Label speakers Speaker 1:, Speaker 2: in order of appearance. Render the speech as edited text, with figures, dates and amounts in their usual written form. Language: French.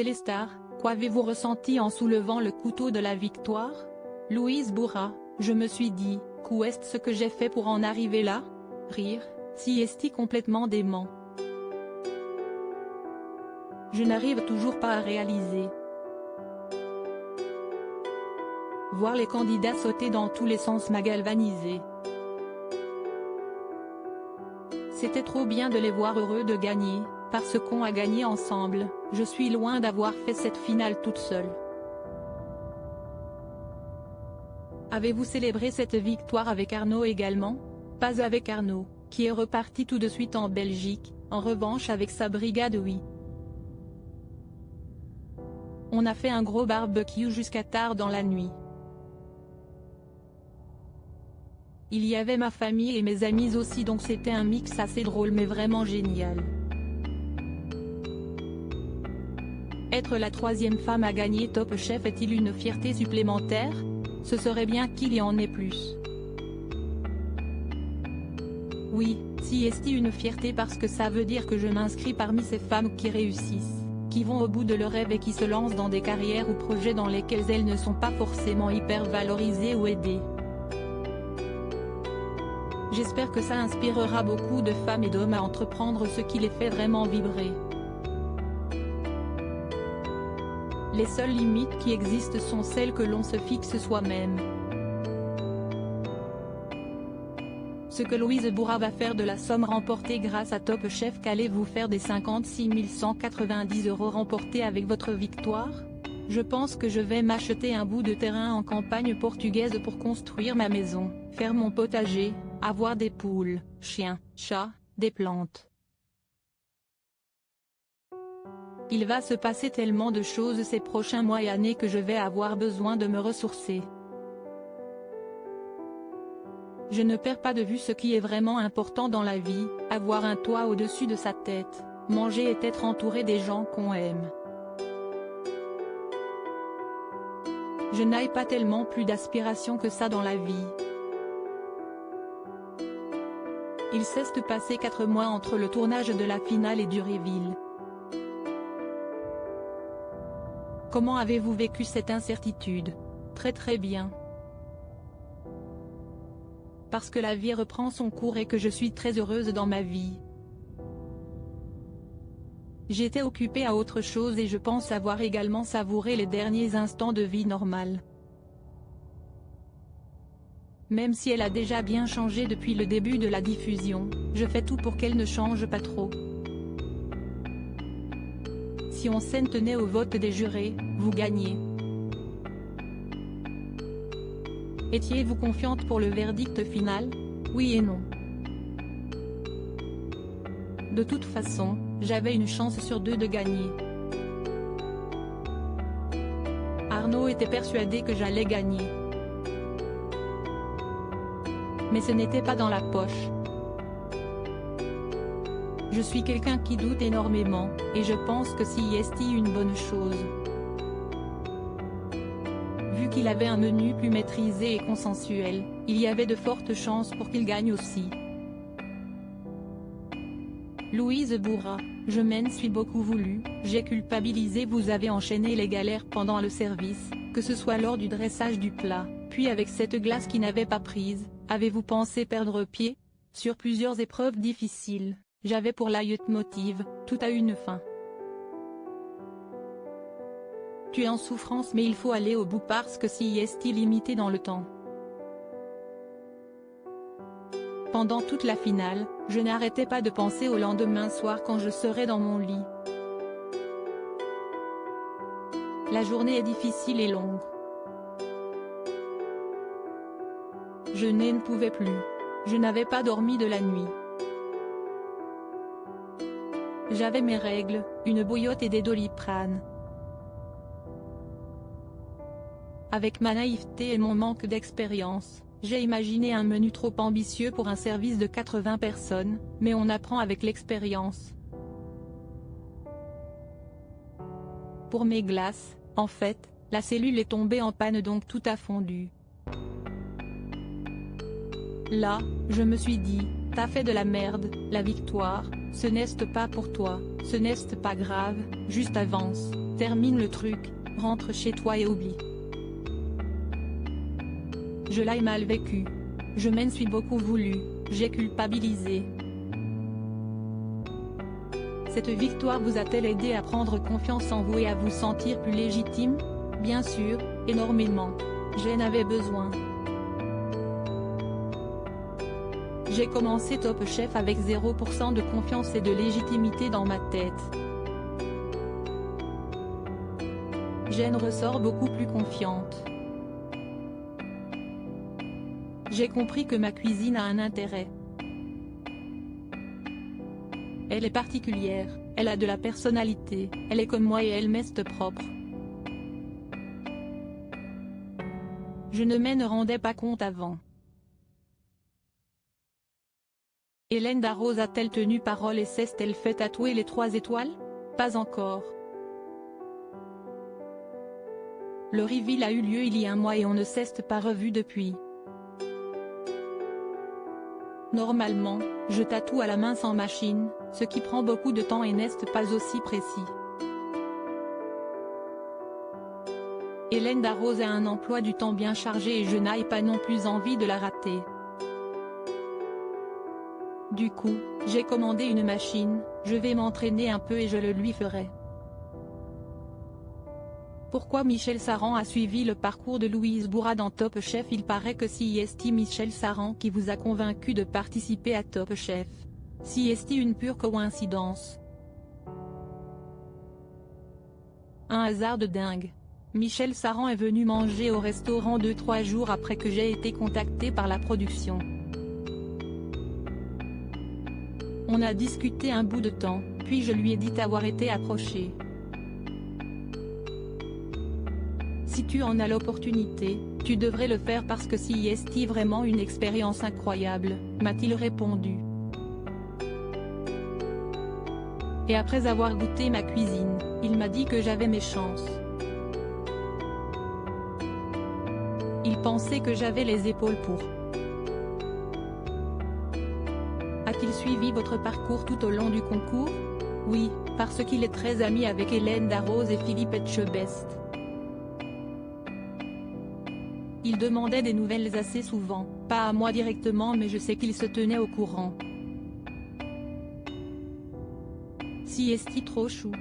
Speaker 1: Téléstar, qu'avez-vous ressenti en soulevant le couteau de la victoire? Louise Bourra, je me suis dit, qu'est ce que j'ai fait pour en arriver là? Rire, si est complètement dément. Je n'arrive toujours pas à réaliser. Voir les candidats sauter dans tous les sens m'a galvanisé. C'était trop bien de les voir heureux de gagner, parce qu'on a gagné ensemble. Je suis loin d'avoir fait cette finale toute seule. Avez-vous célébré cette victoire avec Arnaud également? Pas avec Arnaud, qui est reparti tout de suite en Belgique, en revanche avec sa brigade oui. On a fait un gros barbecue jusqu'à tard dans la nuit. Il y avait ma famille et mes amis aussi, donc c'était un mix assez drôle mais vraiment génial. Être la troisième femme à gagner Top Chef est-il une fierté supplémentaire? Ce serait bien qu'il y en ait plus. Oui, si est une fierté parce que ça veut dire que je m'inscris parmi ces femmes qui réussissent, qui vont au bout de leurs rêves et qui se lancent dans des carrières ou projets dans lesquels elles ne sont pas forcément hyper valorisées ou aidées. J'espère que ça inspirera beaucoup de femmes et d'hommes à entreprendre ce qui les fait vraiment vibrer. Les seules limites qui existent sont celles que l'on se fixe soi-même. Ce que Louise Bourra va faire de la somme remportée grâce à Top Chef, qu'allez-vous faire des 56 190 € remportés avec votre victoire? Je pense que je vais m'acheter un bout de terrain en campagne portugaise pour construire ma maison, faire mon potager, avoir des poules, chiens, chats, des plantes. Il va se passer tellement de choses ces prochains mois et années que je vais avoir besoin de me ressourcer. Je ne perds pas de vue ce qui est vraiment important dans la vie, avoir un toit au-dessus de sa tête, manger et être entouré des gens qu'on aime. Je n'ai pas tellement plus d'aspiration que ça dans la vie. Il s'est passé 4 mois entre le tournage de la finale et du reveal. Comment avez-vous vécu cette incertitude? Très bien. Parce que la vie reprend son cours et que je suis très heureuse dans ma vie. J'étais occupée à autre chose et je pense avoir également savouré les derniers instants de vie normale. Même si elle a déjà bien changé depuis le début de la diffusion, je fais tout pour qu'elle ne change pas trop. Si on s'en tenait au vote des jurés, vous gagnez. Étiez-vous confiante pour le verdict final? Oui et non. De toute façon, j'avais une chance sur 2 de gagner. Arnaud était persuadé que j'allais gagner. Mais ce n'était pas dans la poche. Je suis quelqu'un qui doute énormément, et je pense que si est une bonne chose. Vu qu'il avait un menu plus maîtrisé et consensuel, il y avait de fortes chances pour qu'il gagne aussi. Louise Bourra, je m'en suis beaucoup voulu, j'ai culpabilisé. Vous avez enchaîné les galères pendant le service, que ce soit lors du dressage du plat, puis avec cette glace qui n'avait pas prise. Avez-vous pensé perdre pied? Sur plusieurs épreuves difficiles, j'avais pour leitmotiv, tout a une fin. Tu es en souffrance mais il faut aller au bout parce que si est limité dans le temps. Pendant toute la finale, je n'arrêtais pas de penser au lendemain soir quand je serai dans mon lit. La journée est difficile et longue. Je ne pouvais plus. Je n'avais pas dormi de la nuit. J'avais mes règles, une bouillotte et des Doliprane. Avec ma naïveté et mon manque d'expérience, j'ai imaginé un menu trop ambitieux pour un service de 80 personnes, mais on apprend avec l'expérience. Pour mes glaces, en fait, la cellule est tombée en panne donc tout a fondu. Là, je me suis dit, t'as fait de la merde, la victoire, ce n'est pas pour toi, ce n'est pas grave, juste avance, termine le truc, rentre chez toi et oublie. Je l'ai mal vécu. Je m'en suis beaucoup voulu, j'ai culpabilisé. Cette victoire vous a-t-elle aidé à prendre confiance en vous et à vous sentir plus légitime? Bien sûr, énormément. J'en avais besoin. J'ai commencé Top Chef avec 0% de confiance et de légitimité dans ma tête. J'en ressors beaucoup plus confiante. J'ai compris que ma cuisine a un intérêt. Elle est particulière, elle a de la personnalité, elle est comme moi et elle m'est propre. Je ne m'en rendais pas compte avant. Hélène Darroze a-t-elle tenu parole et s'est-elle fait tatouer les 3 étoiles? Pas encore. Le reveal a eu lieu il y a un mois et on ne s'est pas revu depuis. Normalement, je tatoue à la main sans machine, ce qui prend beaucoup de temps et n'est pas aussi précis. Hélène Darroze a un emploi du temps bien chargé et je n'ai pas non plus envie de la rater. Du coup, j'ai commandé une machine, je vais m'entraîner un peu et je le lui ferai. Pourquoi Michel Saran a suivi le parcours de Louise Bourra dans Top Chef? Il paraît que c'est Michel Saran qui vous a convaincu de participer à Top Chef. C'est une pure coïncidence. Un hasard de dingue. Michel Saran est venu manger au restaurant 2-3 jours après que j'ai été contacté par la production. On a discuté un bout de temps, puis je lui ai dit avoir été approché. Si tu en as l'opportunité, tu devrais le faire parce que c'est vraiment une expérience incroyable, m'a-t-il répondu. Et après avoir goûté ma cuisine, il m'a dit que j'avais mes chances. Il pensait que j'avais les épaules pour. A-t-il suivi votre parcours tout au long du concours? Oui, parce qu'il est très ami avec Hélène Darroze et Philippe Etchebest. Il demandait des nouvelles assez souvent, pas à moi directement mais je sais qu'il se tenait au courant. C'est trop chou.